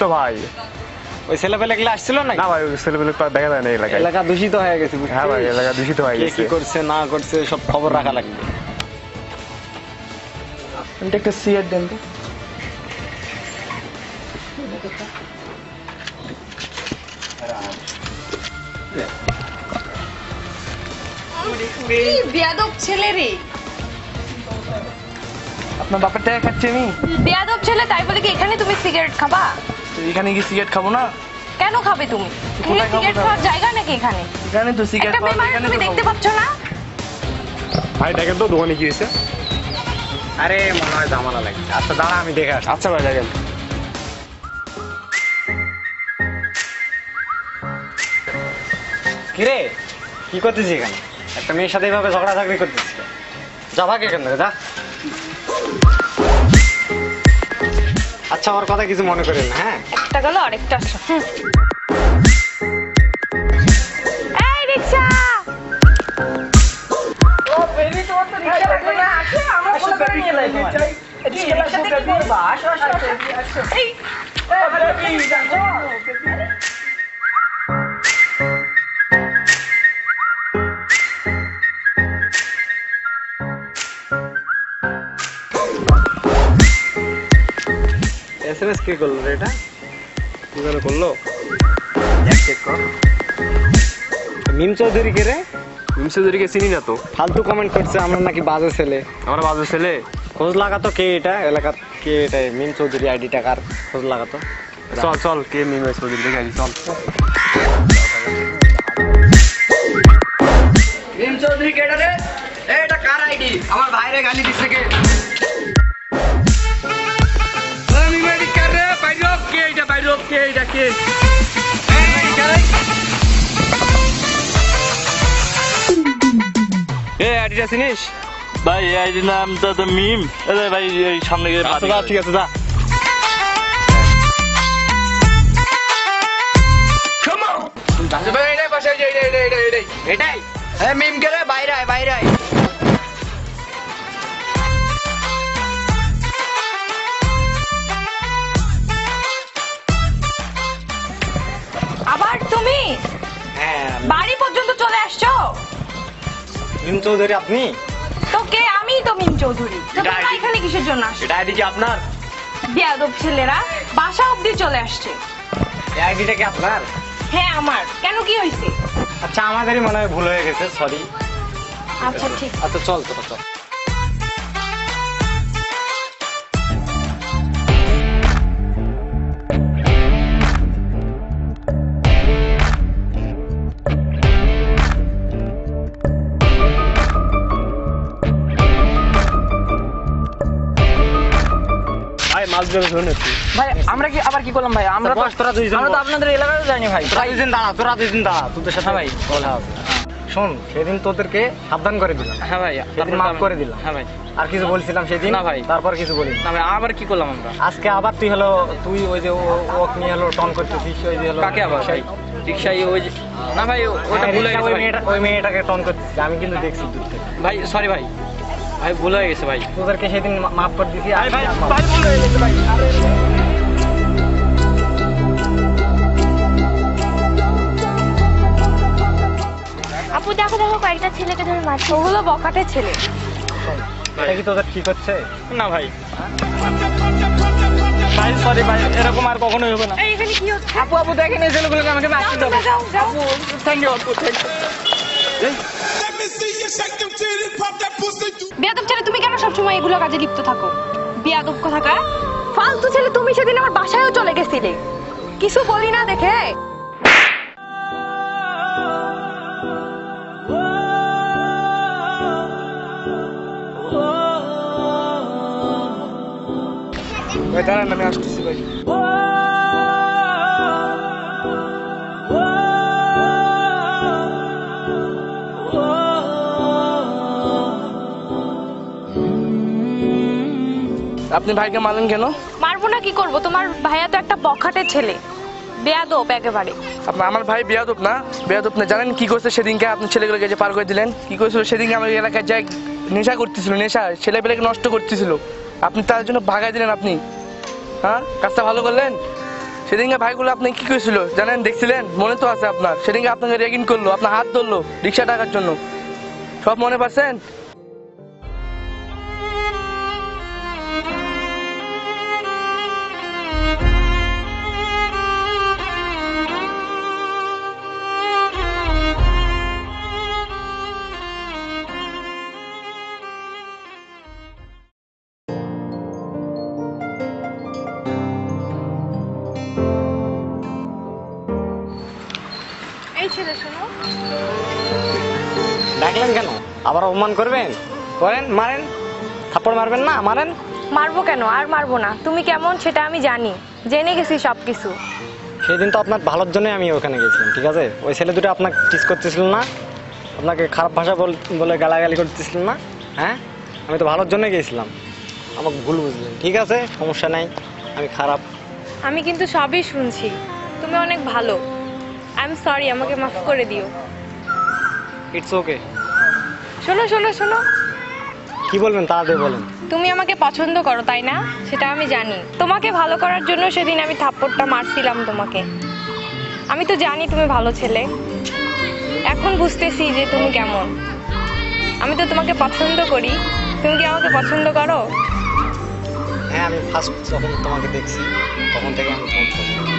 তো ভাই। ওই ছেলেপেলেগুলো আসছিল না? না ভাই, ওই ছেলেপেলে তো দেখা যায় না এলাকায়। এলাকা দূষিত হয়ে গেছে। হ্যাঁ ভাই, এলাকা দূষিত হয়ে গেছে। কি করছে না করছে সব খবর রাখা লাগবে। একটা সিগারেট দেন তো। বেয়াদব ছেলে রে। আপনার বাপের টাকা খাচ্ছি আমি। বেয়াদব ছেলে তাই বলে কি এখানে তুমি সিগারেট খাবা? এখানে কি সিগারেট খাবো না? কেন খাবে তুমি? কোথায় খাবো? সিগারেট খাওয়ার জায়গা নাকি এখানে? এখানে তো সিগারেট একটা খাওয়া, বেমার এখানে তুমি তো দেখতে খাবো। পাচ্ছ না? ভাই দেখেন তো দোকানে কি হয়েছে। আরে মনে হয় ঝামেলা লাগে। আচ্ছা দাঁড়া, আমি দেখে আসছি। আচ্ছা ভাই দেখেন। কিরে কি করতেছি এখানে? একটা মেয়ের সাথে এইভাবে ঝগড়াঝাগড়ি করতেছি? যা ভাগ এখান থেকে, যা। আচ্ছা আমার কথা কিছু মনে করেন না, হ্যাঁ? একটা গেল আরেকটা আসছে। এই রিকশা! ও বেবি, তোমার তো রিকশা লাগবে না। আসো, আমরা কোলে করে নিয়ে যাই তোমার। এই রিকশাতে কি করবা? আসো আসো আসো। এই বেবি দেখো। এসএমএস কে করলো রে এটা? কি করে করলো? চেক কর। মিম চৌধুরী কে রে? মিমসুদুরিকে চিনি না তো। ফালতু কমেন্ট করছে আমরা নাকি বাজে ছেলে। আমার বাজু ছেলে। খোঁজ লাগাতো কে এটা, এলাকার কে এটা? মিম চৌধুরী আইডি টাকার খোঁজ লাগাতো। চল চল, কে মিমসুদুরি দেখে আসি, চল। মিম চৌধুরী কেডা রে? এটা কার আইডি? আমার ভাইরে গালি দিছে কে? আমি মেডি কার রে? বাইরো কে এটা? বাইরো কে এটা? কে এই মেডি কার? এ আইডিটা চিনিস? ভাই এই নামটা তো মিম। আরে ভাই এই সামনে গিয়ে আচ্ছা যা, ঠিক আছে যা। কাম অন ভাই, এটাই বসে, এটাই হ্যাঁ মিম কে রে? বাইরে আয়, বাইরে আয়। আবার তুমি হ্যাঁ বাড়ি পর্যন্ত চলে আসছো? মিম চৌধুরী আপনি? তো কে? আমিই তো মিম চৌধুরী। তো এটা তোমরা ID এখানে কিসের জন্য আসছো? এটা আইডি কি আপনার? বেয়াদব ছেলেরা বাসা অবধি চলে আসছে। এই আইডিটা কি আপনার? হ্যাঁ আমার। কেন কি হয়েছে? আচ্ছা আমাদেরই মনে হয় ভুল হয়ে গেছে, সরি। আচ্ছা ঠিক। আচ্ছা চল তোরা চল। ভাই মাছ ধরে ধরে নেছি। ভাই আমরা কি আবার কি করলাম ভাই? আমরা তো বস, তোরা দুইজন আমরা তো বস। আপনাদের এলাকায় যাইনি ভাই। তোরা দুদিন দাঁড়া, তোরা দুদিন দাঁড়া, তোদের সাথে হ্যাঁ ভাই। কথা হবে। শোন, সেদিন তোদেরকে সাবধান করে দিলাম, হ্যাঁ ভাই, সেদিন মাফ করে দিলাম। হ্যাঁ ভাই। আর কিছু বলছিলাম সেদিন? না ভাই। তারপর কিছু বলি না ভাই, আবার কি করলাম আমরা? আজকে আবার তুই ওই যে ওকে নিয়ে হলো টন করতেছিস, ওই যে হলো কাকে আবার ভাই? রিকশায় ওই যে না ভাই, ওটা ভুল হয়ে গেছে ভাই। ওই মেয়েটাকে টন করতেছিস, আমি কিন্তু দেখছি দূর থেকে। ভাই সরি ভাই, ভাই ভুল হয়ে গেছে ভাই। তোদেরকে সেদিন মাফ করে দিছি। ভাই ভাই ভাই ভুল হয়ে গেছে ভাই। আপু দেখো দেখো কয়েকটা ছেলেকে ধরে মারছে। ওগুলো বকাটে ছেলে। এটা কি তোদের ঠিক হচ্ছে? না ভাই, ভাই সরি ভাই, এরকম আর কখনোই হবে না। এই এখানে কি হচ্ছে? আপু আপু দেখেন এই ছেলেগুলোকে আমাকে মারতে যাও, হবে। যাও, যাও। আপু থ্যাংক ইউ, আপু থ্যাংক ইউ। বেয়াদব ছেলে তুমি কেন সবসময় এগুলো কাজে লিপ্ত থাকো? বেয়াদব কোথাকার ফালতু ছেলে। তুমি সেদিন আমার বাসায়ও চলে গেছিলে, কিছু বলি না দেখে। ভাই দাঁড়ান, আমি আসতেছি ভাই। আপনি ভাইকে মারলেন কেন? মারবো না, কি করবো? তোমার ভাইয়া তো একটা বখাটে ছেলে, বেয়াদব একেবারে। আমার ভাই বেয়াদব না, বেয়াদব না। জানেন কি করছে সেদিনকে? আপনি ছেলেগুলোকে যে পার করে দিলেন, কি করেছিল সেদিনকে? আমার এলাকায় যাই নেশা করতেছিল, নেশা ছেলেপেলেকে নষ্ট করতেছিল, আপনি তার জন্য ভাগাই দিলেন। আপনি হ্যাঁ কাজটা ভালো করলেন? সেদিনকে ভাইগুলো আপনি কি করেছিল জানেন, দেখছিলেন? মনে তো আছে আপনার। সেদিনকে আপনাকে রেগিং করলো, আপনার হাত ধরলো রিক্সা টাকার জন্য, সব মনে পাচ্ছেন? এই ছেলে শোনো, ডাকলেন কেন? আবার অপমান করবেন? করেন, মারেন। থাপ্পড় মারবেন না? মারেন। মারবো কেন? আর মারবো না। তুমি কেমন সেটা আমি জানি, জেনে গেছি সবকিছু। সেদিন তো আপনার ভালোর জন্যই আমি ওখানে গেছিলাম, ঠিক আছে? ওই ছেলে দুটো আপনাকে টিস করতেছিল না, আপনাকে খারাপ ভাষা বলে গালাগালি করতেছিল না? হ্যাঁ, আমি তো ভালোর জন্যই গেছিলাম। আমাকে ভুল বুঝলেন, ঠিক আছে, সমস্যা নাই, আমি খারাপ। আমি কিন্তু সবই শুনছি, তুমি অনেক ভালো। আই এম সরি, আমাকে মাফ করে দিও। It's okay. শোনো শোনো শোনো, কি বলবেন তাড়াতাড়ি বলেন। তুমি আমাকে পছন্দ করো তাই না? সেটা আমি জানি। তোমাকে ভালো করার জন্য সেদিন আমি থাপ্পড়টা মারছিলাম তোমাকে। আমি তো জানি তুমি ভালো ছেলে, এখন বুঝতেছি যে তুমি কেমন। আমি তো তোমাকে পছন্দ করি, তুমি কি আমাকে পছন্দ করো? হ্যাঁ, আমি ফার্স্ট যখন তোমাকে দেখছি তখন থেকে আমি তোমাকে পছন্দ করি।